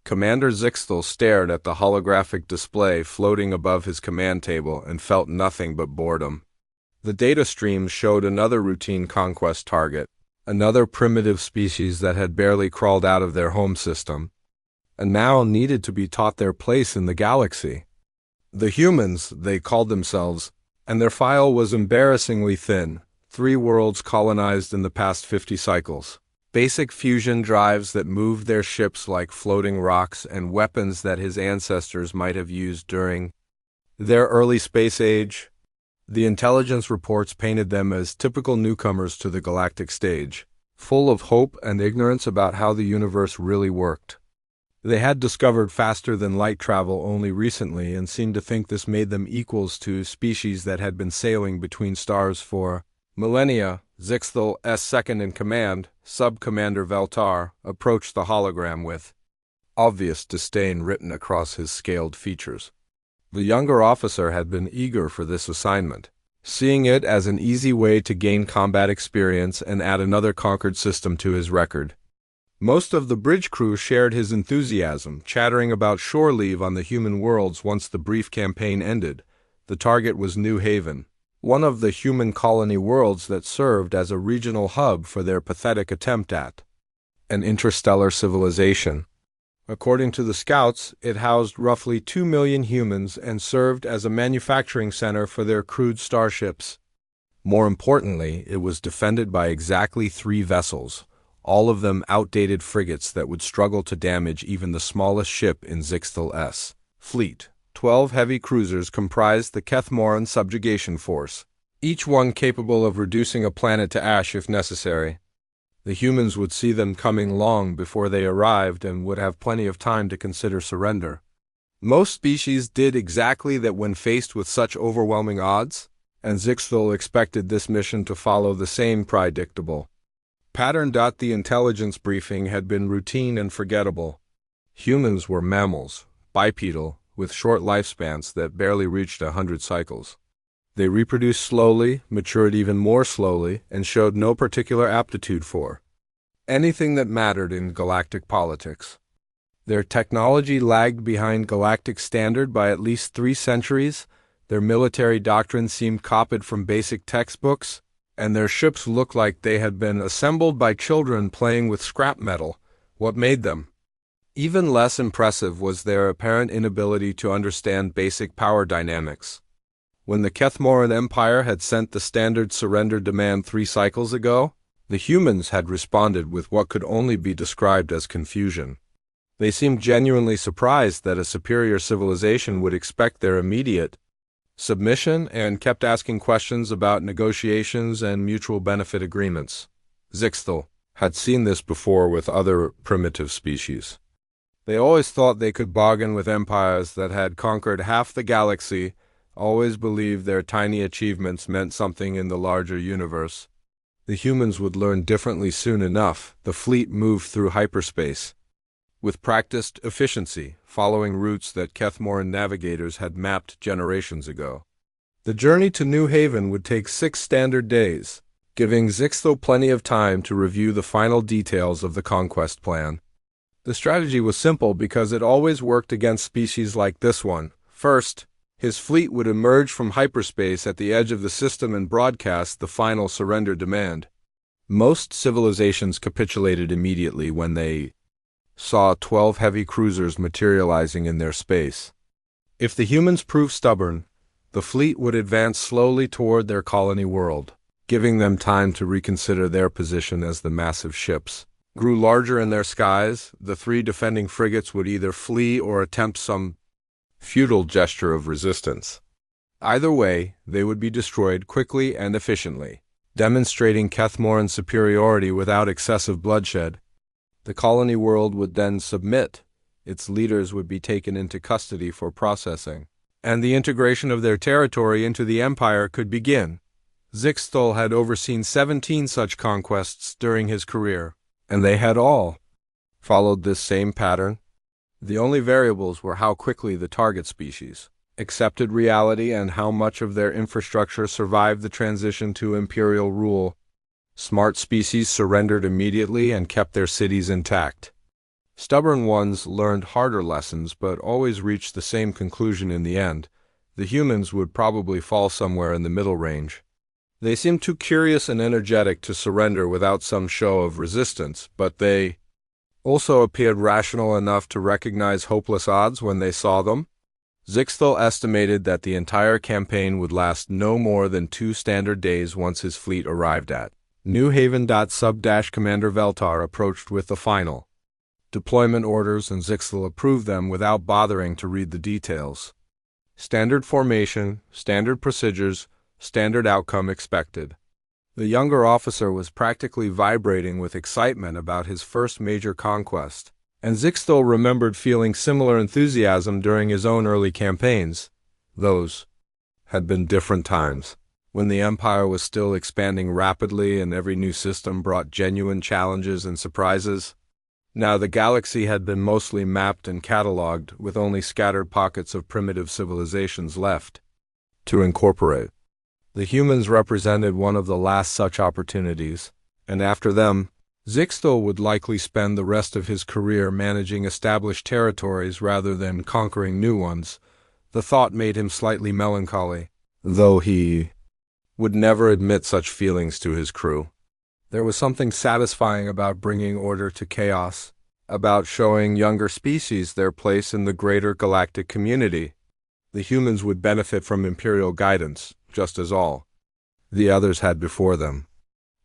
Commander Zixtel stared at the holographic display floating above his command table and felt nothing but boredom. The data stream showed another routine conquest target, another primitive species that had barely crawled out of their home system, and now needed to be taught their place in the galaxy. The humans, they called themselves, and their file was embarrassingly thin. 3 worlds colonized in the past 50 cycles. Basic fusion drives that moved their ships like floating rocks and weapons that his ancestors might have used during their early space age. The intelligence reports painted them as typical newcomers to the galactic stage, full of hope and ignorance about how the universe really worked. They had discovered faster-than-light travel only recently and seemed to think this made them equals to species that had been sailing between stars for millennia. Zixtel's second-in-command, Sub-Commander Veltar, approached the hologram with obvious disdain written across his scaled features. The younger officer had been eager for this assignment, seeing it as an easy way to gain combat experience and add another conquered system to his record. Most of the bridge crew shared his enthusiasm, chattering about shore leave on the human worlds once the brief campaign ended. The target was New Haven, one of the human colony worlds that served as a regional hub for their pathetic attempt at an interstellar civilization. According to the scouts, it housed roughly 2 million humans and served as a manufacturing center for their crude starships. More importantly, it was defended by exactly 3 vessels, all of them outdated frigates that would struggle to damage even the smallest ship in Zixtel's fleet. 12 heavy cruisers comprised the Kethmoran subjugation force, each one capable of reducing a planet to ash if necessary. The humans would see them coming long before they arrived and would have plenty of time to consider surrender. Most species did exactly that when faced with such overwhelming odds, and Zixtel expected this mission to follow the same predictable pattern. The intelligence briefing had been routine and forgettable. Humans were mammals, bipedal, with short lifespans that barely reached 100 cycles. They reproduced slowly, matured even more slowly, and showed no particular aptitude for anything that mattered in galactic politics. Their technology lagged behind galactic standard by at least 3 centuries, their military doctrine seemed copied from basic textbooks, and their ships looked like they had been assembled by children playing with scrap metal. What made them even less impressive was their apparent inability to understand basic power dynamics. When the Kethmoran Empire had sent the standard surrender demand 3 cycles ago, the humans had responded with what could only be described as confusion. They seemed genuinely surprised that a superior civilization would expect their immediate submission and kept asking questions about negotiations and mutual benefit agreements. Zixtel had seen this before with other primitive species. They always thought they could bargain with empires that had conquered half the galaxy, always believed their tiny achievements meant something in the larger universe. The humans would learn differently soon enough. The fleet moved through hyperspace with practiced efficiency, following routes that Kethmoran navigators had mapped generations ago. The journey to New Haven would take 6 standard days, giving Zixtel plenty of time to review the final details of the conquest plan. The strategy was simple because it always worked against species like this one. First, his fleet would emerge from hyperspace at the edge of the system and broadcast the final surrender demand. Most civilizations capitulated immediately when they saw 12 heavy cruisers materializing in their space. If the humans proved stubborn, the fleet would advance slowly toward their colony world, giving them time to reconsider their position as the massive ships grew larger in their skies. The 3 defending frigates would either flee or attempt some futile gesture of resistance. Either way, they would be destroyed quickly and efficiently, demonstrating Kethmoran superiority without excessive bloodshed. The colony world would then submit, its leaders would be taken into custody for processing, and the integration of their territory into the empire could begin. Zixtel had overseen 17 such conquests during his career, and they had all followed this same pattern. The only variables were how quickly the target species accepted reality and how much of their infrastructure survived the transition to imperial rule. Smart species surrendered immediately and kept their cities intact. Stubborn ones learned harder lessons but always reached the same conclusion in the end. The humans would probably fall somewhere in the middle range. They seemed too curious and energetic to surrender without some show of resistance, but they also appeared rational enough to recognize hopeless odds when they saw them. Zixthel estimated that the entire campaign would last no more than 2 standard days once his fleet arrived at New Haven. Commander Veltar approached with the final deployment orders, and Zixthel approved them without bothering to read the details. Standard formation, standard procedures, standard outcome expected. The younger officer was practically vibrating with excitement about his first major conquest, and Zixthel remembered feeling similar enthusiasm during his own early campaigns. Those had been different times, when the Empire was still expanding rapidly and every new system brought genuine challenges and surprises. Now the galaxy had been mostly mapped and catalogued, with only scattered pockets of primitive civilizations left to incorporate. The humans represented one of the last such opportunities, and after them, Zixthel would likely spend the rest of his career managing established territories rather than conquering new ones. The thought made him slightly melancholy, though he would never admit such feelings to his crew. There was something satisfying about bringing order to chaos, about showing younger species their place in the greater galactic community. The humans would benefit from Imperial guidance, just as all the others had before them.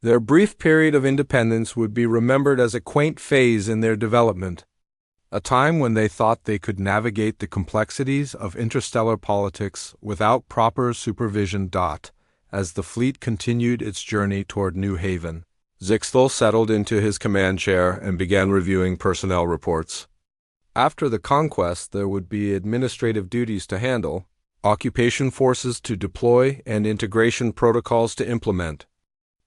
Their brief period of independence would be remembered as a quaint phase in their development, a time when they thought they could navigate the complexities of interstellar politics without proper supervision. As the fleet continued its journey toward New Haven, Zixthel settled into his command chair and began reviewing personnel reports. After the conquest, there would be administrative duties to handle, occupation forces to deploy, and integration protocols to implement.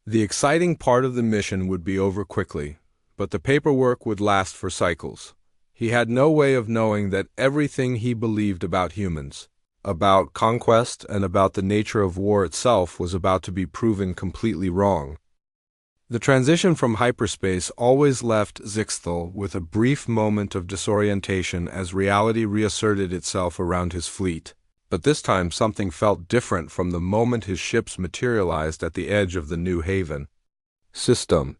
The exciting part of the mission would be over quickly, but the paperwork would last for cycles. He had no way of knowing that everything he believed about humans, about conquest, and about the nature of war itself was about to be proven completely wrong. The transition from hyperspace always left Zixthel with a brief moment of disorientation as reality reasserted itself around his fleet. But this time something felt different from the moment his ships materialized at the edge of the New Haven system.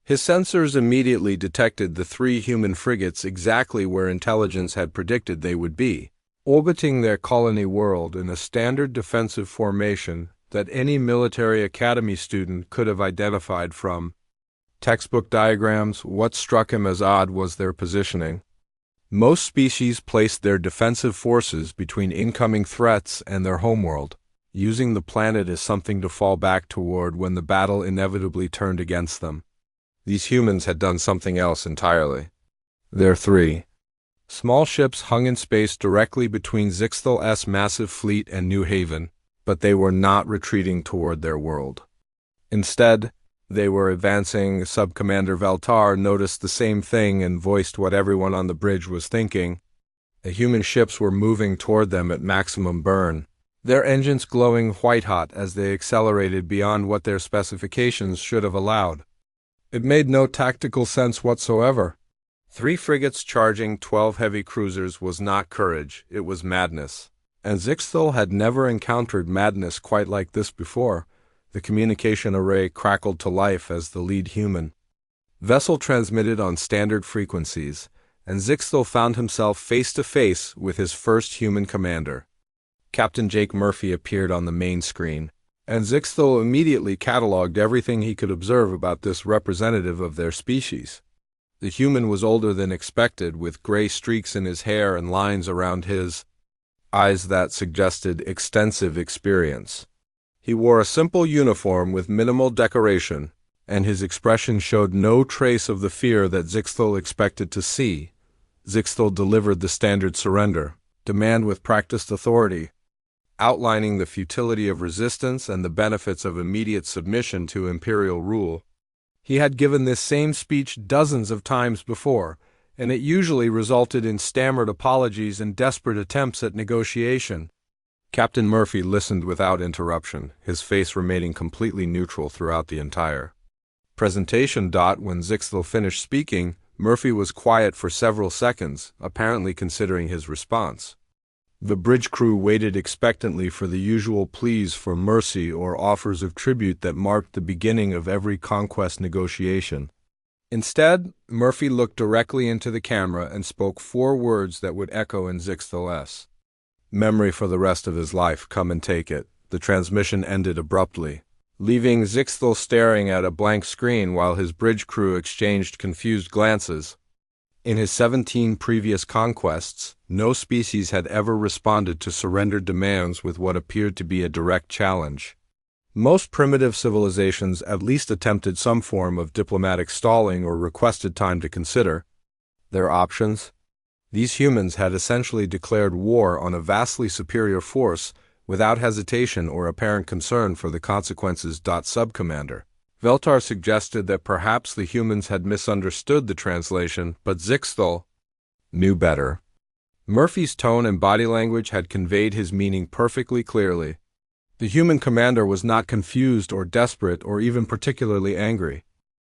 His sensors immediately detected the 3 human frigates exactly where intelligence had predicted they would be, orbiting their colony world in a standard defensive formation that any military academy student could have identified from textbook diagrams. What struck him as odd was their positioning. Most species placed their defensive forces between incoming threats and their homeworld, using the planet as something to fall back toward when the battle inevitably turned against them. These humans had done something else entirely. Their 3 small ships hung in space directly between Zixthel's massive fleet and New Haven, but they were not retreating toward their world. Instead, they were advancing. Sub-Commander Veltar noticed the same thing and voiced what everyone on the bridge was thinking. The human ships were moving toward them at maximum burn, their engines glowing white-hot as they accelerated beyond what their specifications should have allowed. It made no tactical sense whatsoever. 3 frigates charging 12 heavy cruisers was not courage, it was madness. And Zixthel had never encountered madness quite like this before. The communication array crackled to life as the lead human vessel transmitted on standard frequencies, and Zixthel found himself face to face with his first human commander. Captain Jake Murphy appeared on the main screen, and Zixthel immediately cataloged everything he could observe about this representative of their species. The human was older than expected, with gray streaks in his hair and lines around his eyes that suggested extensive experience. He wore a simple uniform with minimal decoration, and his expression showed no trace of the fear that Zixthel expected to see. Zixthel delivered the standard surrender demand with practiced authority, outlining the futility of resistance and the benefits of immediate submission to imperial rule. He had given this same speech dozens of times before, and it usually resulted in stammered apologies and desperate attempts at negotiation. Captain Murphy listened without interruption, his face remaining completely neutral throughout the entire presentation. When Zixthel finished speaking, Murphy was quiet for several seconds, apparently considering his response. The bridge crew waited expectantly for the usual pleas for mercy or offers of tribute that marked the beginning of every conquest negotiation. Instead, Murphy looked directly into the camera and spoke 4 words that would echo in Zixthal's memory for the rest of his life. "Come and take it." The transmission ended abruptly, leaving Zixthal staring at a blank screen while his bridge crew exchanged confused glances. In his 17 previous conquests, no species had ever responded to surrender demands with what appeared to be a direct challenge. Most primitive civilizations at least attempted some form of diplomatic stalling or requested time to consider their options. These humans had essentially declared war on a vastly superior force without hesitation or apparent concern for the consequences. Subcommander Veltar suggested that perhaps the humans had misunderstood the translation, but Zixthal knew better. Murphy's tone and body language had conveyed his meaning perfectly clearly. The human commander was not confused or desperate or even particularly angry.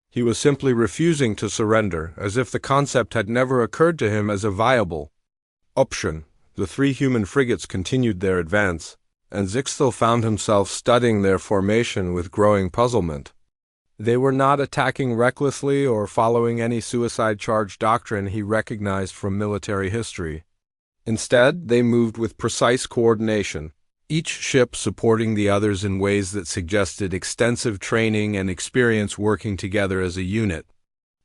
He was simply refusing to surrender, as if the concept had never occurred to him as a viable option. The 3 human frigates continued their advance, and Zixthal found himself studying their formation with growing puzzlement. They were not attacking recklessly or following any suicide charge doctrine he recognized from military history. Instead, they moved with precise coordination, each ship supporting the others in ways that suggested extensive training and experience working together as a unit.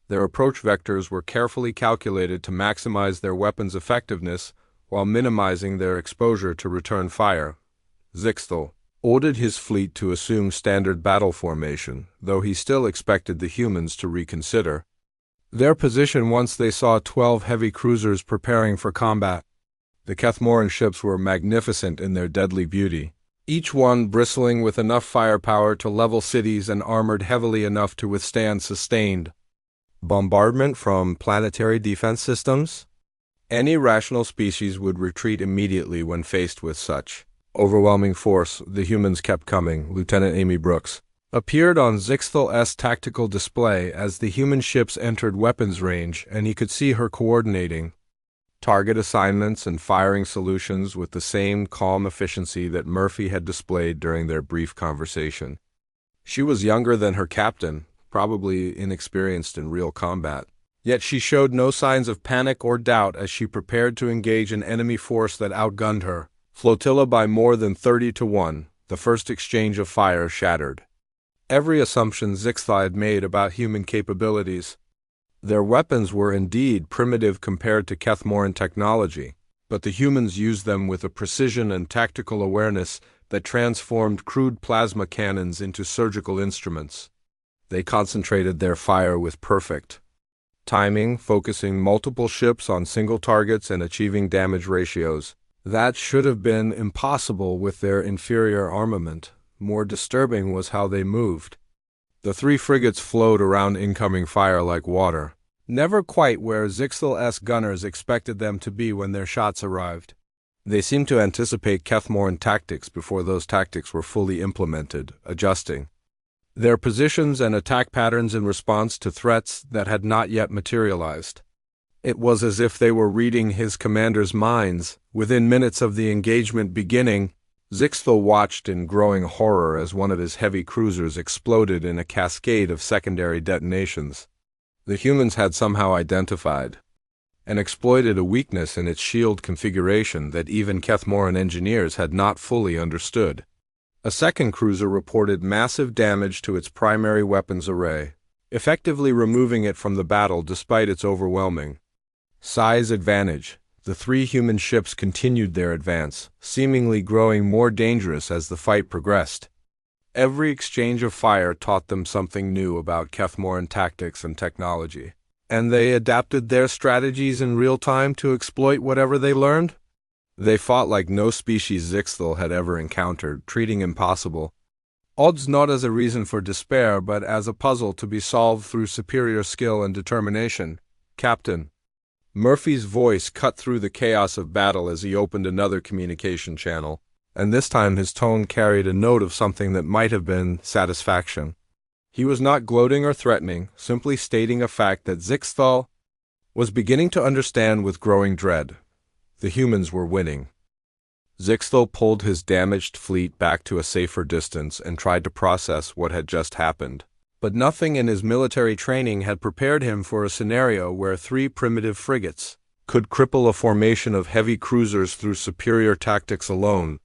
Their approach vectors were carefully calculated to maximize their weapons' effectiveness while minimizing their exposure to return fire. Zixthal ordered his fleet to assume standard battle formation, though he still expected the humans to reconsider their position once they saw 12 heavy cruisers preparing for combat. The Kethmoran ships were magnificent in their deadly beauty, each one bristling with enough firepower to level cities and armored heavily enough to withstand sustained bombardment from planetary defense systems. Any rational species would retreat immediately when faced with such overwhelming force. The humans kept coming. Lieutenant Amy Brooks appeared on Zixthal's tactical display as the human ships entered weapons range, and he could see her coordinating target assignments and firing solutions with the same calm efficiency that Murphy had displayed during their brief conversation. She was younger than her captain, probably inexperienced in real combat. Yet she showed no signs of panic or doubt as she prepared to engage an enemy force that outgunned her flotilla by more than 30-1. The first exchange of fire shattered every assumption Zixthal had made about human capabilities. Their weapons were indeed primitive compared to Kethmoran technology, but the humans used them with a precision and tactical awareness that transformed crude plasma cannons into surgical instruments. They concentrated their fire with perfect timing, focusing multiple ships on single targets and achieving damage ratios that should have been impossible with their inferior armament. More disturbing was how they moved. The 3 frigates flowed around incoming fire like water, never quite where Zixthal's gunners expected them to be when their shots arrived. They seemed to anticipate Kethmoran tactics before those tactics were fully implemented, adjusting their positions and attack patterns in response to threats that had not yet materialized. It was as if they were reading his commander's minds. Within minutes of the engagement beginning, Zixthal watched in growing horror as one of his heavy cruisers exploded in a cascade of secondary detonations. The humans had somehow identified and exploited a weakness in its shield configuration that even Kethmoran engineers had not fully understood. A second cruiser reported massive damage to its primary weapons array, effectively removing it from the battle despite its overwhelming size advantage. The 3 human ships continued their advance, seemingly growing more dangerous as the fight progressed. Every exchange of fire taught them something new about Kethmoran tactics and technology, and they adapted their strategies in real time to exploit whatever they learned. They fought like no species Zixthal had ever encountered, treating impossible odds not as a reason for despair but as a puzzle to be solved through superior skill and determination. "Captain." Murphy's voice cut through the chaos of battle as he opened another communication channel, and this time his tone carried a note of something that might have been satisfaction. He was not gloating or threatening, simply stating a fact that Zixthal was beginning to understand with growing dread. The humans were winning. Zixthel pulled his damaged fleet back to a safer distance and tried to process what had just happened. But nothing in his military training had prepared him for a scenario where 3 primitive frigates could cripple a formation of heavy cruisers through superior tactics alone.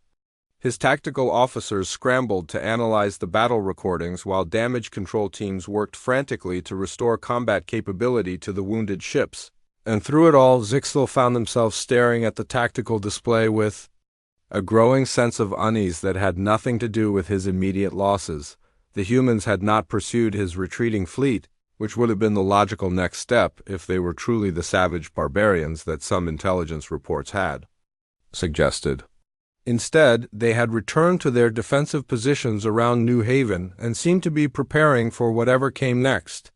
His tactical officers scrambled to analyze the battle recordings while damage control teams worked frantically to restore combat capability to the wounded ships. And through it all, Zixthel found himself staring at the tactical display with a growing sense of unease that had nothing to do with his immediate losses. The humans had not pursued his retreating fleet, which would have been the logical next step if they were truly the savage barbarians that some intelligence reports had suggested. Instead, they had returned to their defensive positions around New Haven and seemed to be preparing for whatever came next.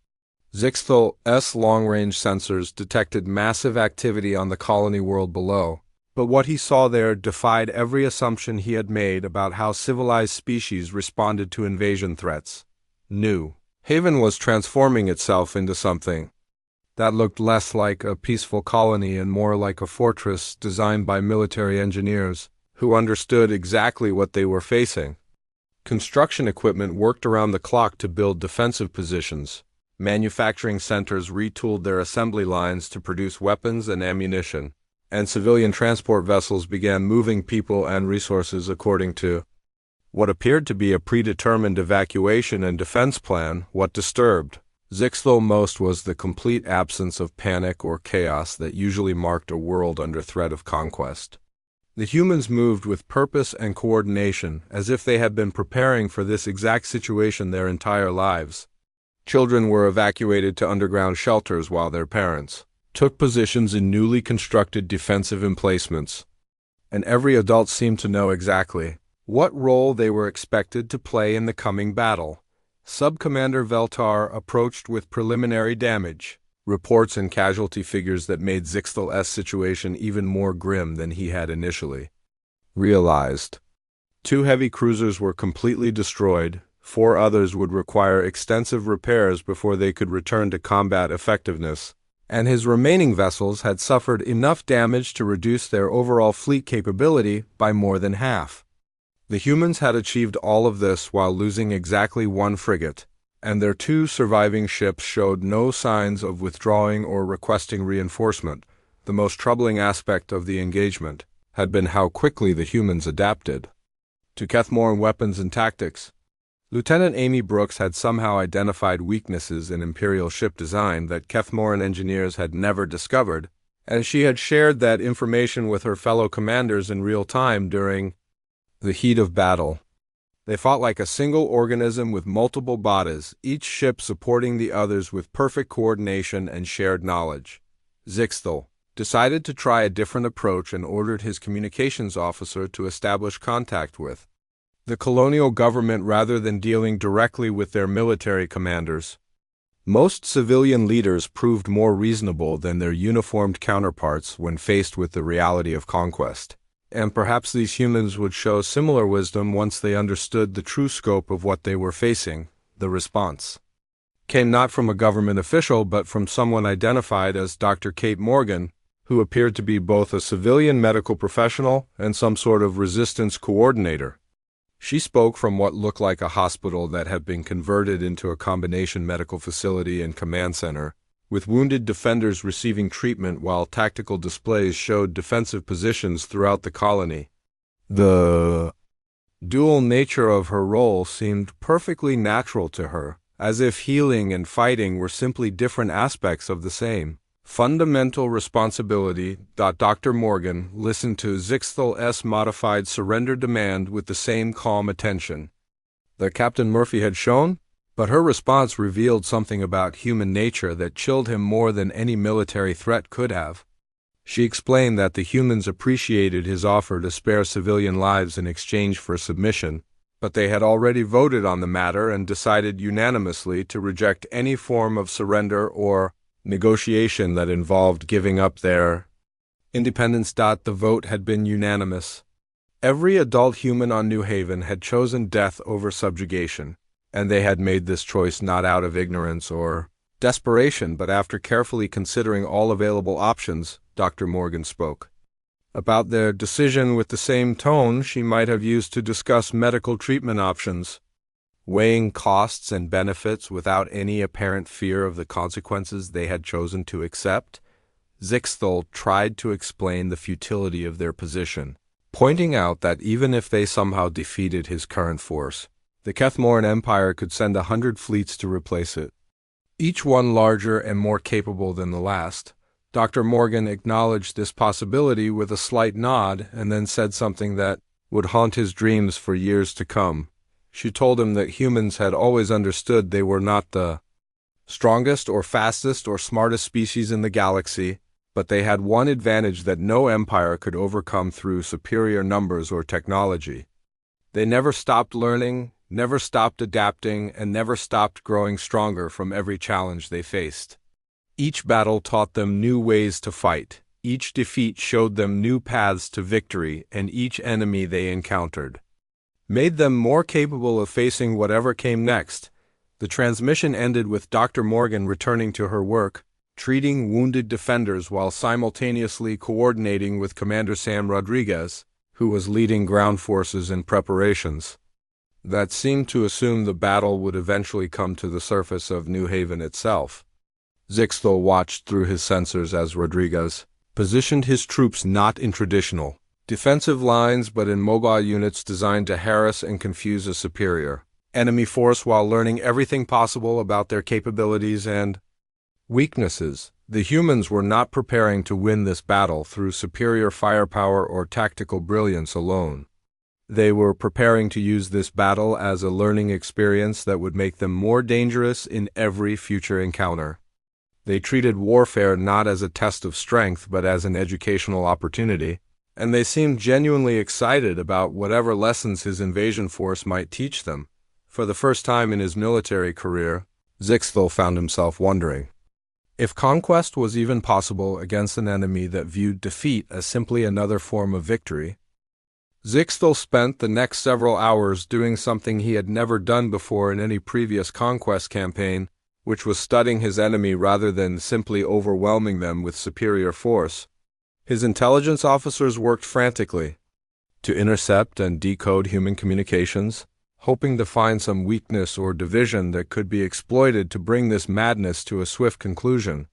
Zixthel's long-range sensors detected massive activity on the colony world below, but what he saw there defied every assumption he had made about how civilized species responded to invasion threats. New Haven was transforming itself into something that looked less like a peaceful colony and more like a fortress designed by military engineers who understood exactly what they were facing. Construction equipment worked around the clock to build defensive positions. Manufacturing centers retooled their assembly lines to produce weapons and ammunition, and civilian transport vessels began moving people and resources according to what appeared to be a predetermined evacuation and defense plan. What disturbed Zixthel most was the complete absence of panic or chaos that usually marked a world under threat of conquest. The humans moved with purpose and coordination, as if they had been preparing for this exact situation their entire lives. Children were evacuated to underground shelters while their parents took positions in newly constructed defensive emplacements. And every adult seemed to know exactly what role they were expected to play in the coming battle. Sub-Commander Veltar approached with preliminary damage reports and casualty figures that made Zixthel's situation even more grim than he had initially realized. 2 heavy cruisers were completely destroyed. 4 others would require extensive repairs before they could return to combat effectiveness, and his remaining vessels had suffered enough damage to reduce their overall fleet capability by more than half. The humans had achieved all of this while losing exactly 1 frigate, and their 2 surviving ships showed no signs of withdrawing or requesting reinforcement. The most troubling aspect of the engagement had been how quickly the humans adapted to Kethmoran weapons and tactics. Lieutenant Amy Brooks had somehow identified weaknesses in Imperial ship design that Kethmoran engineers had never discovered, and she had shared that information with her fellow commanders in real time during the heat of battle. They fought like a single organism with multiple bodies, each ship supporting the others with perfect coordination and shared knowledge. Zixthel decided to try a different approach and ordered his communications officer to establish contact with the colonial government rather than dealing directly with their military commanders. Most civilian leaders proved more reasonable than their uniformed counterparts when faced with the reality of conquest, and perhaps these humans would show similar wisdom once they understood the true scope of what they were facing. The response came not from a government official but from someone identified as Dr. Kate Morgan, who appeared to be both a civilian medical professional and some sort of resistance coordinator. She spoke from what looked like a hospital that had been converted into a combination medical facility and command center, with wounded defenders receiving treatment while tactical displays showed defensive positions throughout the colony. The dual nature of her role seemed perfectly natural to her, as if healing and fighting were simply different aspects of the same fundamental responsibility. Dr. Morgan listened to Zixthel's modified surrender demand with the same calm attention that Captain Murphy had shown, but her response revealed something about human nature that chilled him more than any military threat could have. She explained that the humans appreciated his offer to spare civilian lives in exchange for submission, but they had already voted on the matter and decided unanimously to reject any form of surrender or negotiation that involved giving up their independence. The vote had been unanimous. Every adult human on New Haven had chosen death over subjugation, and they had made this choice not out of ignorance or Desperation, but after carefully considering all available options, Dr. Morgan spoke. About their decision with the same tone she might have used to discuss medical treatment options, weighing costs and benefits without any apparent fear of the consequences they had chosen to accept. Zixthal tried to explain the futility of their position, pointing out that even if they somehow defeated his current force, the Kethmoran Empire could send 100 fleets to replace it, each one larger and more capable than the last. Dr. Morgan acknowledged this possibility with a slight nod and then said something that would haunt his dreams for years to come. She told him that humans had always understood they were not the strongest or fastest or smartest species in the galaxy, but they had one advantage that no empire could overcome through superior numbers or technology. They never stopped learning, never stopped adapting, and never stopped growing stronger from every challenge they faced. Each battle taught them new ways to fight, each defeat showed them new paths to victory, and each enemy they encountered made them more capable of facing whatever came next. The transmission ended with Dr. Morgan returning to her work, treating wounded defenders while simultaneously coordinating with Commander Sam Rodriguez, who was leading ground forces in preparations that seemed to assume the battle would eventually come to the surface of New Haven itself. Zixthal watched through his sensors as Rodriguez positioned his troops not in traditional defensive lines but in mobile units designed to harass and confuse a superior enemy force while learning everything possible about their capabilities and weaknesses. The humans were not preparing to win this battle through superior firepower or tactical brilliance alone. They were preparing to use this battle as a learning experience that would make them more dangerous in every future encounter. They treated warfare not as a test of strength but as an educational opportunity, and they seemed genuinely excited about whatever lessons his invasion force might teach them. For the first time in his military career, Zixthal found himself wondering if conquest was even possible against an enemy that viewed defeat as simply another form of victory. Zixthal spent the next several hours doing something he had never done before in any previous conquest campaign, which was studying his enemy rather than simply overwhelming them with superior force. His intelligence officers worked frantically to intercept and decode human communications, hoping to find some weakness or division that could be exploited to bring this madness to a swift conclusion.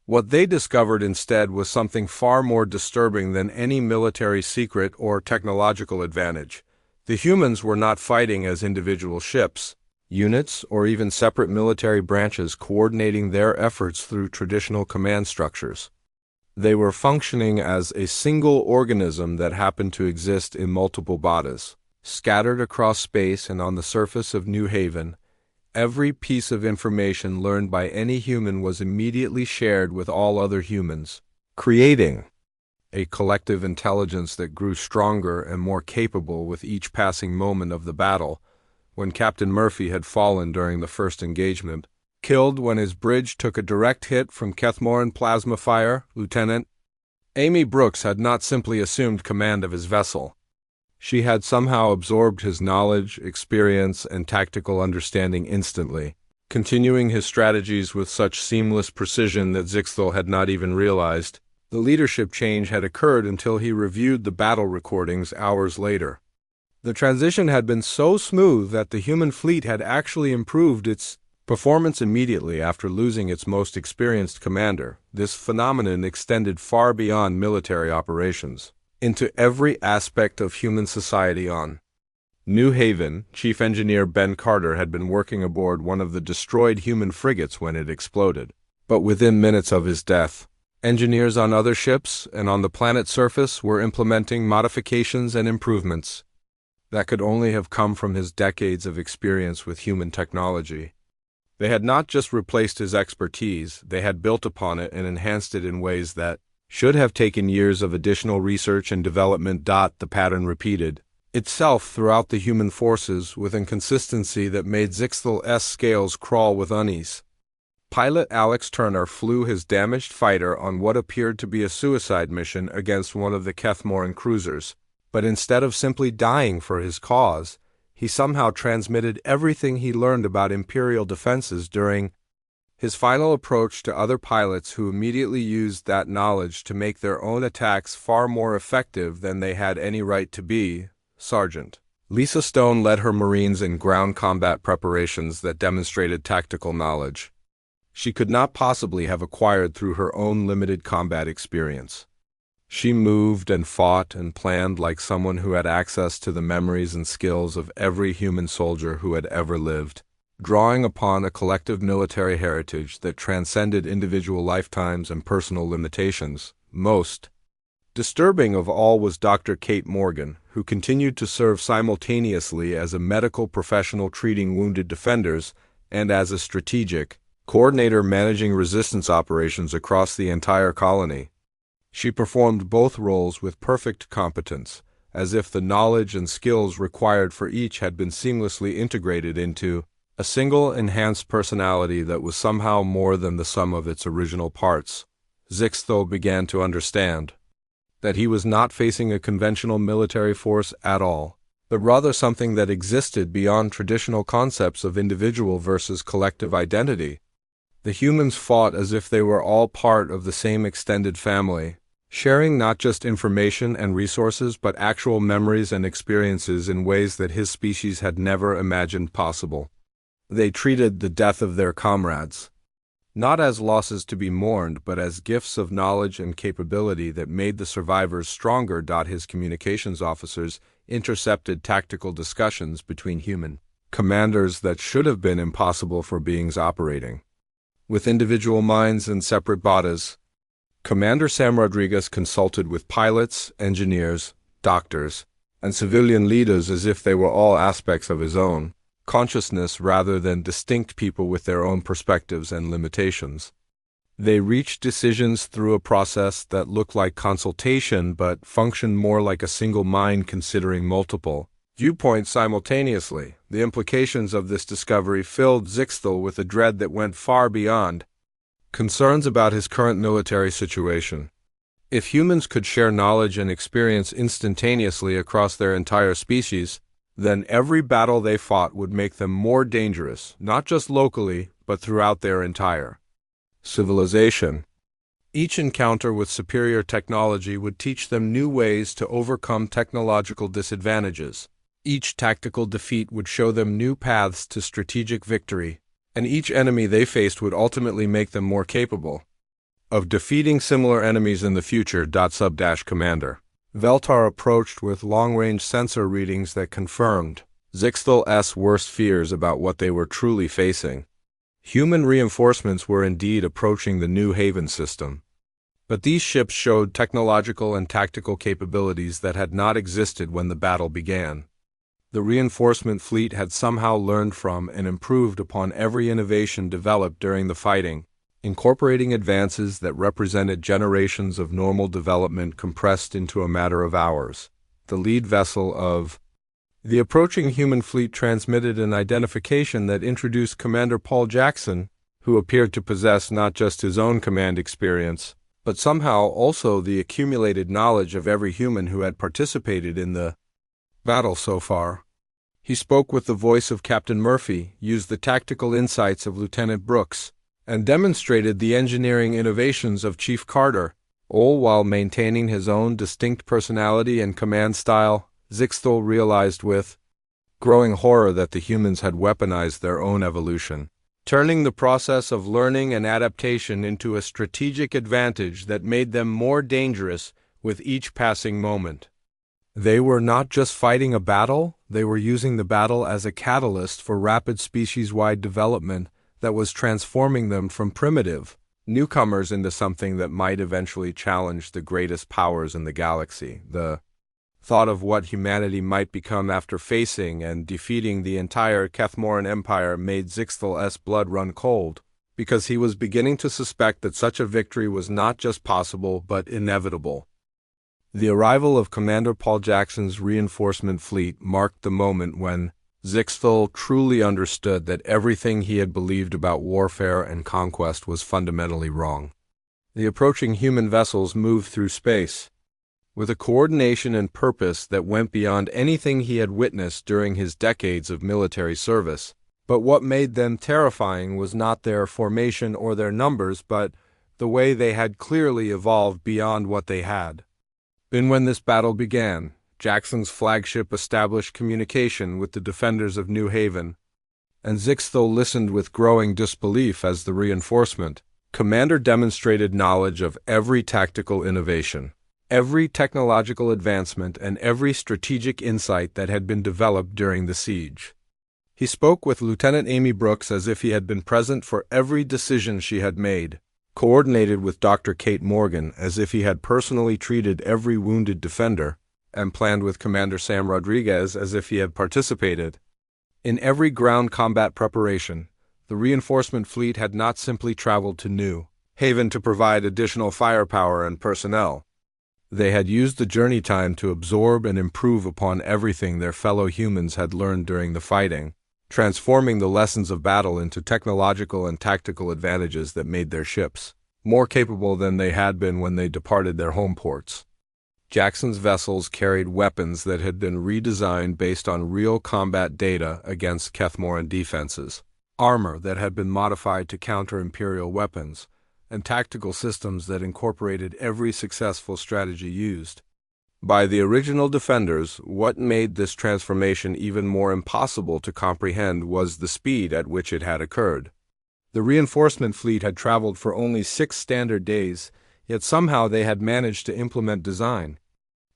What they discovered instead was something far more disturbing than any military secret or technological advantage. The humans were not fighting as individual ships, units, or even separate military branches coordinating their efforts through traditional command structures. They were functioning as a single organism that happened to exist in multiple bodies, scattered across space and on the surface of New Haven. Every piece of information learned by any human was immediately shared with all other humans, creating a collective intelligence that grew stronger and more capable with each passing moment of the battle. When Captain Murphy had fallen during the first engagement, killed when his bridge took a direct hit from Kethmoran plasma fire, Lieutenant Amy Brooks had not simply assumed command of his vessel. She had somehow absorbed his knowledge, experience, and tactical understanding instantly, continuing his strategies with such seamless precision that Zixthal had not even realized the leadership change had occurred until he reviewed the battle recordings hours later. The transition had been so smooth that the human fleet had actually improved its performance immediately after losing its most experienced commander. This phenomenon extended far beyond military operations into every aspect of human society on New Haven. Chief Engineer Ben Carter had been working aboard one of the destroyed human frigates when it exploded. But within minutes of his death, engineers on other ships and on the planet's surface were implementing modifications and improvements that could only have come from his decades of experience with human technology. They had not just replaced his expertise, they had built upon it and enhanced it in ways that should have taken years of additional research and development. The pattern repeated itself throughout the human forces with a consistency that made Zixthal's scales crawl with unease. Pilot Alex Turner flew his damaged fighter on what appeared to be a suicide mission against one of the Kethmoran cruisers, but instead of simply dying for his cause, he somehow transmitted everything he learned about Imperial defenses during His final approach to other pilots who immediately used that knowledge to make their own attacks far more effective than they had any right to be. Sergeant Lisa Stone led her Marines in ground combat preparations that demonstrated tactical knowledge she could not possibly have acquired through her own limited combat experience. She moved and fought and planned like someone who had access to the memories and skills of every human soldier who had ever lived, drawing upon a collective military heritage that transcended individual lifetimes and personal limitations. Most disturbing of all was Dr. Kate Morgan, who continued to serve simultaneously as a medical professional treating wounded defenders and as a strategic coordinator managing resistance operations across the entire colony. She performed both roles with perfect competence, as if the knowledge and skills required for each had been seamlessly integrated into a single enhanced personality that was somehow more than the sum of its original parts. Zixthel began to understand that he was not facing a conventional military force at all, but rather something that existed beyond traditional concepts of individual versus collective identity. The humans fought as if they were all part of the same extended family, sharing not just information and resources but actual memories and experiences in ways that his species had never imagined possible. They treated the death of their comrades not as losses to be mourned but as gifts of knowledge and capability that made the survivors stronger. His communications officers intercepted tactical discussions between human commanders that should have been impossible for beings operating with individual minds and separate bodies. Commander Sam Rodriguez consulted with pilots, engineers, doctors, and civilian leaders as if they were all aspects of his own consciousness rather than distinct people with their own perspectives and limitations. They reached decisions through a process that looked like consultation but functioned more like a single mind considering multiple viewpoints simultaneously. The implications of this discovery filled Zixthel with a dread that went far beyond concerns about his current military situation. If humans could share knowledge and experience instantaneously across their entire species, then every battle they fought would make them more dangerous, not just locally, but throughout their entire civilization. Each encounter with superior technology would teach them new ways to overcome technological disadvantages. Each tactical defeat would show them new paths to strategic victory, and each enemy they faced would ultimately make them more capable of defeating similar enemies in the future. Commander Veltar approached with long-range sensor readings that confirmed Zixthel's worst fears about what they were truly facing. Human reinforcements were indeed approaching the New Haven system, but these ships showed technological and tactical capabilities that had not existed when the battle began. The reinforcement fleet had somehow learned from and improved upon every innovation developed during the fighting, incorporating advances that represented generations of normal development compressed into a matter of hours. The lead vessel of the approaching human fleet transmitted an identification that introduced Commander Paul Jackson, who appeared to possess not just his own command experience, but somehow also the accumulated knowledge of every human who had participated in the battle so far. He spoke with the voice of Captain Murphy, used the tactical insights of Lieutenant Brooks, and demonstrated the engineering innovations of Chief Carter, all while maintaining his own distinct personality and command style. Zixthel realized with growing horror that the humans had weaponized their own evolution, turning the process of learning and adaptation into a strategic advantage that made them more dangerous with each passing moment. They were not just fighting a battle, they were using the battle as a catalyst for rapid species-wide development that was transforming them from primitive newcomers into something that might eventually challenge the greatest powers in the galaxy. The thought of what humanity might become after facing and defeating the entire Kethmoran Empire made Zixthel's blood run cold, because he was beginning to suspect that such a victory was not just possible but inevitable. The arrival of Commander Paul Jackson's reinforcement fleet marked the moment when Zixthel truly understood that everything he had believed about warfare and conquest was fundamentally wrong. The approaching human vessels moved through space with a coordination and purpose that went beyond anything he had witnessed during his decades of military service. But what made them terrifying was not their formation or their numbers, but the way they had clearly evolved beyond what they had been when this battle began. Jackson's flagship established communication with the defenders of New Haven, and Zixthel listened with growing disbelief as the reinforcement commander demonstrated knowledge of every tactical innovation, every technological advancement, and every strategic insight that had been developed during the siege. He spoke with Lieutenant Amy Brooks as if he had been present for every decision she had made, coordinated with Dr. Kate Morgan as if he had personally treated every wounded defender, and planned with Commander Sam Rodriguez as if he had participated in every ground combat preparation. The reinforcement fleet had not simply traveled to New Haven to provide additional firepower and personnel. They had used the journey time to absorb and improve upon everything their fellow humans had learned during the fighting, transforming the lessons of battle into technological and tactical advantages that made their ships more capable than they had been when they departed their home ports. Jackson's vessels carried weapons that had been redesigned based on real combat data against Kethmoran defenses, armor that had been modified to counter Imperial weapons, and tactical systems that incorporated every successful strategy used by the original defenders. What made this transformation even more impossible to comprehend was the speed at which it had occurred. The reinforcement fleet had traveled for only 6 standard days, yet somehow they had managed to implement design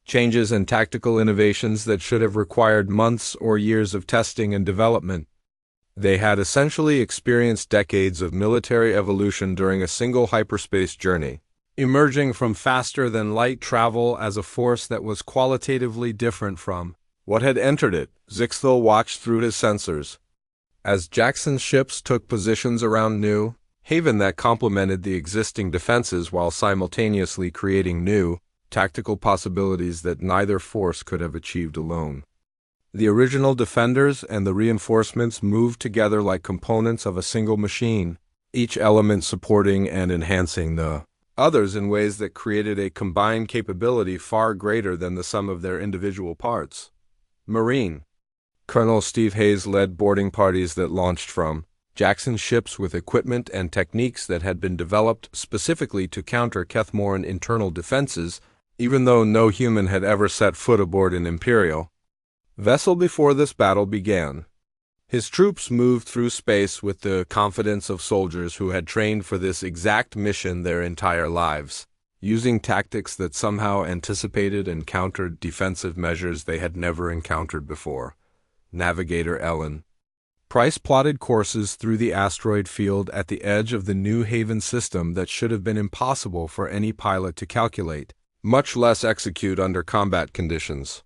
changes and tactical innovations that should have required months or years of testing and development. They had essentially experienced decades of military evolution during a single hyperspace journey, emerging from faster-than-light travel as a force that was qualitatively different from what had entered it. Zixthel watched through his sensors as Jackson's ships took positions around New Haven that complemented the existing defenses while simultaneously creating new, tactical possibilities that neither force could have achieved alone. The original defenders and the reinforcements moved together like components of a single machine, each element supporting and enhancing the others in ways that created a combined capability far greater than the sum of their individual parts. Marine Colonel Steve Hayes led boarding parties that launched from Jackson's ships with equipment and techniques that had been developed specifically to counter Kethmoran internal defenses, even though no human had ever set foot aboard an Imperial vessel before this battle began. His troops moved through space with the confidence of soldiers who had trained for this exact mission their entire lives, using tactics that somehow anticipated and countered defensive measures they had never encountered before. Navigator Ellen Price plotted courses through the asteroid field at the edge of the New Haven system that should have been impossible for any pilot to calculate, much less execute under combat conditions.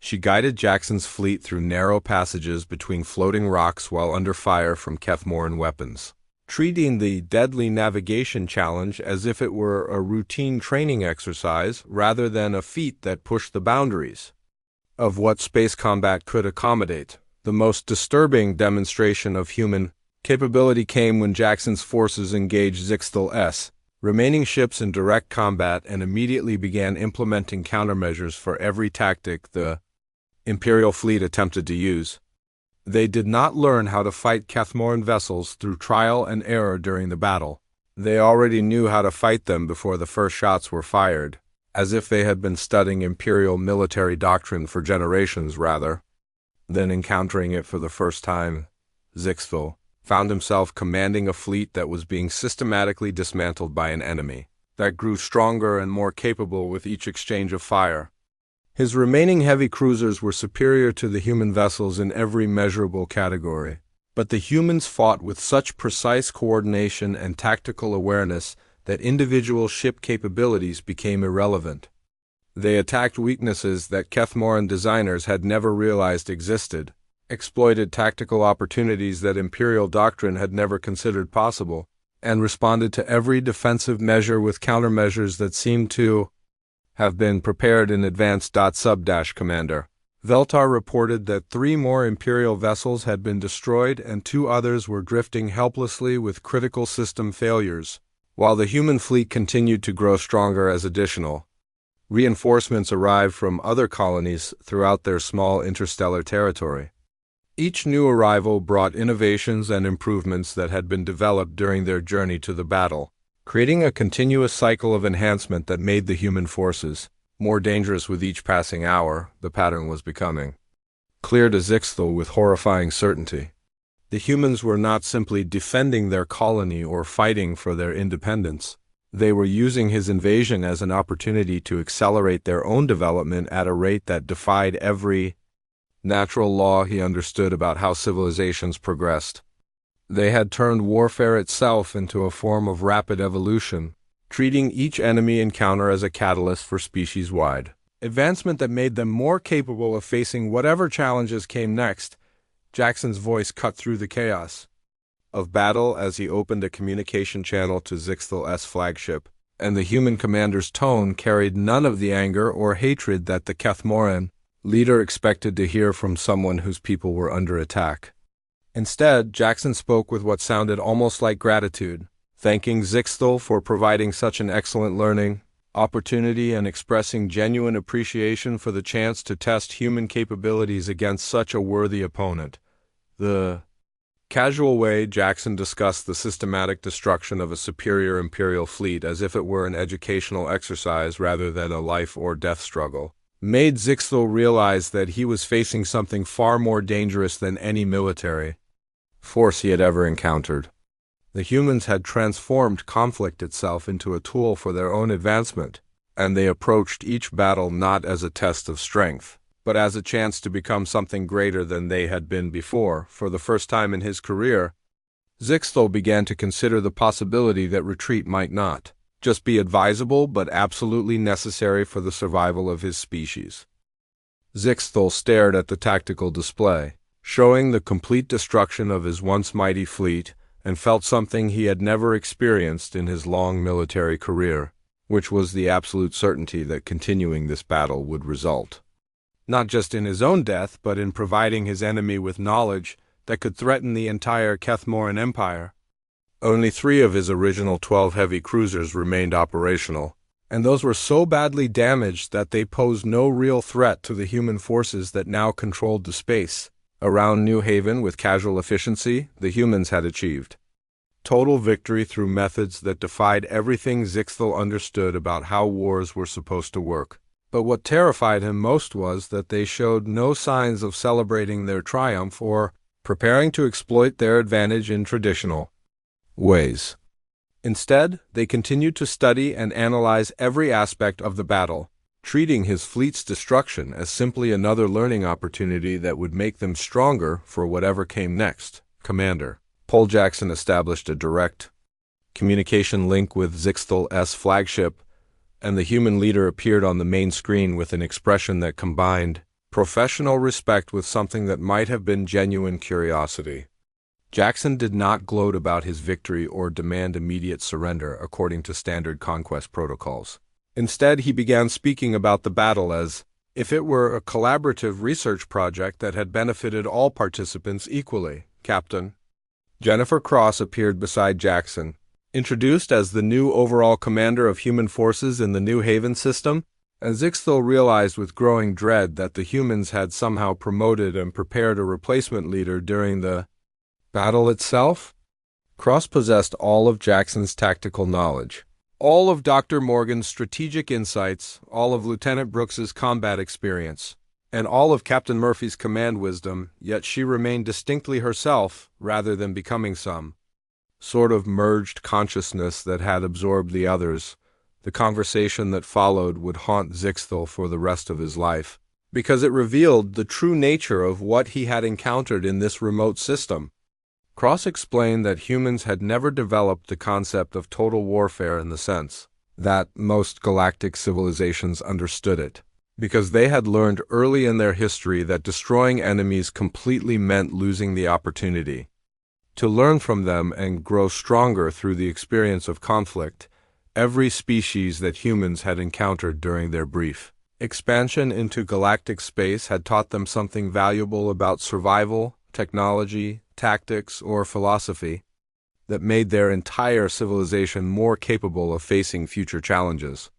She guided Jackson's fleet through narrow passages between floating rocks while under fire from Kethmoran weapons, treating the deadly navigation challenge as if it were a routine training exercise rather than a feat that pushed the boundaries of what space combat could accommodate. The most disturbing demonstration of human capability came when Jackson's forces engaged Zixthel's remaining ships in direct combat and immediately began implementing countermeasures for every tactic the Imperial fleet attempted to use. They did not learn how to fight Kethmoran vessels through trial and error during the battle. They already knew how to fight them before the first shots were fired, as if they had been studying Imperial military doctrine for generations rather than encountering it for the first time. Zixthel found himself commanding a fleet that was being systematically dismantled by an enemy that grew stronger and more capable with each exchange of fire. His remaining heavy cruisers were superior to the human vessels in every measurable category, but the humans fought with such precise coordination and tactical awareness that individual ship capabilities became irrelevant. They attacked weaknesses that Kethmoran designers had never realized existed, exploited tactical opportunities that Imperial doctrine had never considered possible, and responded to every defensive measure with countermeasures that seemed to have been prepared in advance. Commander Veltar reported that 3 more Imperial vessels had been destroyed and 2 others were drifting helplessly with critical system failures, while the human fleet continued to grow stronger as additional reinforcements arrived from other colonies throughout their small interstellar territory. Each new arrival brought innovations and improvements that had been developed during their journey to the battle, creating a continuous cycle of enhancement that made the human forces more dangerous with each passing hour. The pattern was becoming clear to Zixthel with horrifying certainty. The humans were not simply defending their colony or fighting for their independence. They were using his invasion as an opportunity to accelerate their own development at a rate that defied every natural law he understood about how civilizations progressed. They had turned warfare itself into a form of rapid evolution, treating each enemy encounter as a catalyst for species-wide advancement that made them more capable of facing whatever challenges came next. Jackson's voice cut through the chaos of battle as he opened a communication channel to Zixthel's flagship, and the human commander's tone carried none of the anger or hatred that the Kethmoran leader expected to hear from someone whose people were under attack. Instead, Jackson spoke with what sounded almost like gratitude, thanking Zixthel for providing such an excellent learning opportunity and expressing genuine appreciation for the chance to test human capabilities against such a worthy opponent. The casual way Jackson discussed the systematic destruction of a superior Imperial fleet as if it were an educational exercise rather than a life-or-death struggle made Zixthel realize that he was facing something far more dangerous than any military force he had ever encountered. The humans had transformed conflict itself into a tool for their own advancement, and they approached each battle not as a test of strength, but as a chance to become something greater than they had been before. For the first time in his career, Zixthel began to consider the possibility that retreat might not just be advisable but absolutely necessary for the survival of his species. Zixthel stared at the tactical display, showing the complete destruction of his once mighty fleet, and felt something he had never experienced in his long military career, which was the absolute certainty that continuing this battle would result not just in his own death, but in providing his enemy with knowledge that could threaten the entire Kethmoran Empire. Only 3 of his original 12 heavy cruisers remained operational, and those were so badly damaged that they posed no real threat to the human forces that now controlled the space around New Haven. With casual efficiency, the humans had achieved total victory through methods that defied everything Zixthel understood about how wars were supposed to work. But what terrified him most was that they showed no signs of celebrating their triumph or preparing to exploit their advantage in traditional ways. Instead, they continued to study and analyze every aspect of the battle, treating his fleet's destruction as simply another learning opportunity that would make them stronger for whatever came next. Commander Paul Jackson established a direct communication link with Zixthel's flagship, and the human leader appeared on the main screen with an expression that combined professional respect with something that might have been genuine curiosity. Jackson did not gloat about his victory or demand immediate surrender according to standard conquest protocols. Instead, he began speaking about the battle as if it were a collaborative research project that had benefited all participants equally. Captain Jennifer Cross appeared beside Jackson, introduced as the new overall commander of human forces in the New Haven system, and Zixthel realized with growing dread that the humans had somehow promoted and prepared a replacement leader during the battle itself. Cross possessed all of Jackson's tactical knowledge, all of Dr. Morgan's strategic insights, all of Lieutenant Brooks's combat experience, and all of Captain Murphy's command wisdom, yet she remained distinctly herself rather than becoming some sort of merged consciousness that had absorbed the others. The conversation that followed would haunt Zixthel for the rest of his life, because it revealed the true nature of what he had encountered in this remote system. Cross explained that humans had never developed the concept of total warfare in the sense that most galactic civilizations understood it, because they had learned early in their history that destroying enemies completely meant losing the opportunity to learn from them and grow stronger through the experience of conflict. Every species that humans had encountered during their brief expansion into galactic space had taught them something valuable about survival, technology, tactics, or philosophy that made their entire civilization more capable of facing future challenges.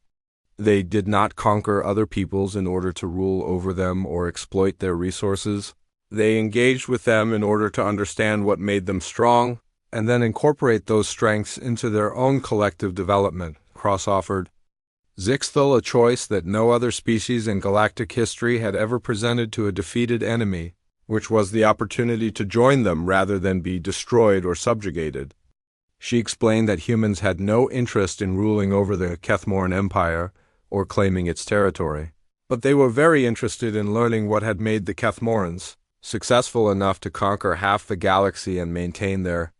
They did not conquer other peoples in order to rule over them or exploit their resources. They engaged with them in order to understand what made them strong, and then incorporate those strengths into their own collective development, Cross offered. Zixthal, a choice that no other species in galactic history had ever presented to a defeated enemy, which was the opportunity to join them rather than be destroyed or subjugated. She explained that humans had no interest in ruling over the Kethmoran Empire or claiming its territory, but they were very interested in learning what had made the Kethmorans successful enough to conquer half the galaxy and maintain their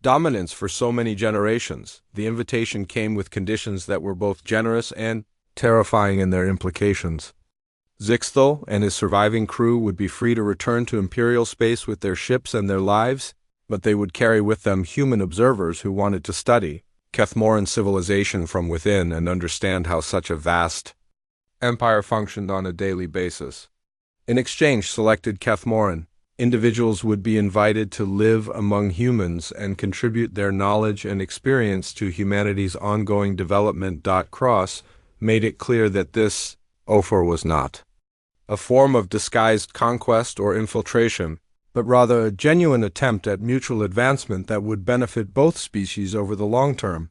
dominance for so many generations. The invitation came with conditions that were both generous and terrifying in their implications. Zixthal and his surviving crew would be free to return to Imperial space with their ships and their lives, but they would carry with them human observers who wanted to study Kethmoran civilization from within and understand how such a vast empire functioned on a daily basis. In exchange, selected Kethmoran individuals would be invited to live among humans and contribute their knowledge and experience to humanity's ongoing development. Cross made it clear that this offer was not a form of disguised conquest or infiltration, but rather a genuine attempt at mutual advancement that would benefit both species over the long term.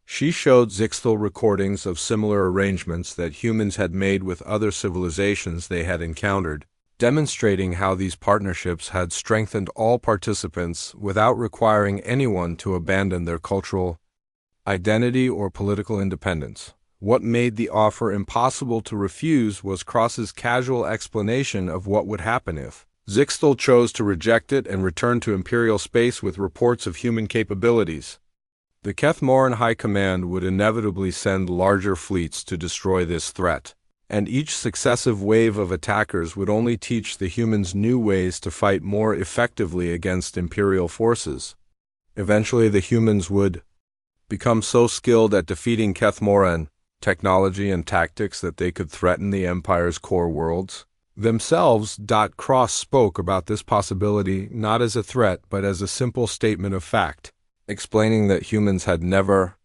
She showed Zixthal recordings of similar arrangements that humans had made with other civilizations they had encountered, demonstrating how these partnerships had strengthened all participants without requiring anyone to abandon their cultural identity or political independence. What made the offer impossible to refuse was Cross's casual explanation of what would happen if Zixthal chose to reject it and return to Imperial space with reports of human capabilities. The Kethmoran High Command would inevitably send larger fleets to destroy this threat, and each successive wave of attackers would only teach the humans new ways to fight more effectively against Imperial forces. Eventually, the humans would become so skilled at defeating Kethmoran technology and tactics that they could threaten the Empire's core worlds themselves. Cross spoke about this possibility not as a threat but as a simple statement of fact, explaining that humans had never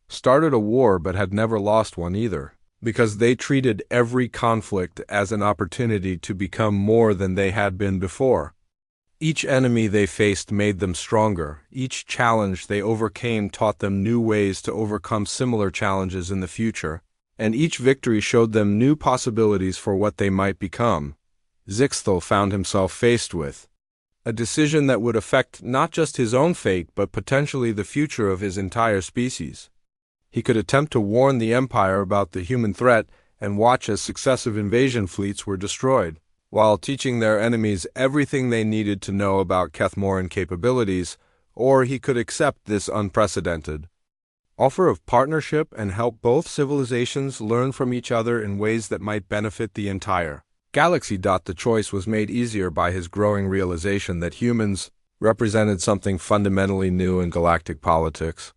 started a war but had never lost one either, because they treated every conflict as an opportunity to become more than they had been before. Each enemy they faced made them stronger. Each challenge they overcame taught them new ways to overcome similar challenges in the future, and each victory showed them new possibilities for what they might become. Zixthal found himself faced with a decision that would affect not just his own fate but potentially the future of his entire species. He could attempt to warn the Empire about the human threat and watch as successive invasion fleets were destroyed, while teaching their enemies everything they needed to know about Kethmoran capabilities, or he could accept this unprecedented offer of partnership and help both civilizations learn from each other in ways that might benefit the entire galaxy. The choice was made easier by his growing realization that humans represented something fundamentally new in galactic politics.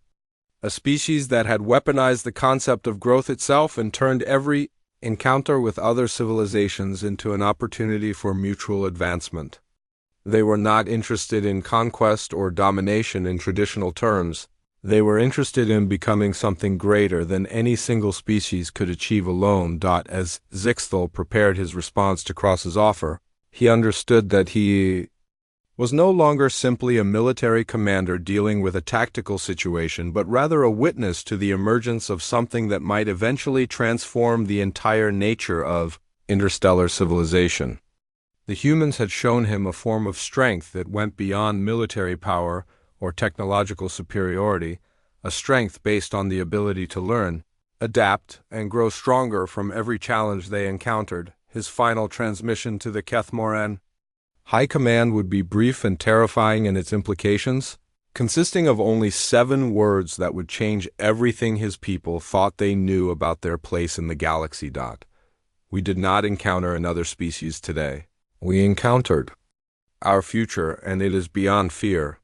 A species that had weaponized the concept of growth itself and turned every encounter with other civilizations into an opportunity for mutual advancement. They were not interested in conquest or domination in traditional terms. They were interested in becoming something greater than any single species could achieve alone. As Zixthal prepared his response to Cross's offer, he understood that he was no longer simply a military commander dealing with a tactical situation, but rather a witness to the emergence of something that might eventually transform the entire nature of interstellar civilization. The humans had shown him a form of strength that went beyond military power or technological superiority, a strength based on the ability to learn, adapt, and grow stronger from every challenge they encountered. His final transmission to the Kethmoran High Command would be brief and terrifying in its implications, consisting of only 7 words that would change everything his people thought they knew about their place in the galaxy. We did not encounter another species today. We encountered our future, and it is beyond fear.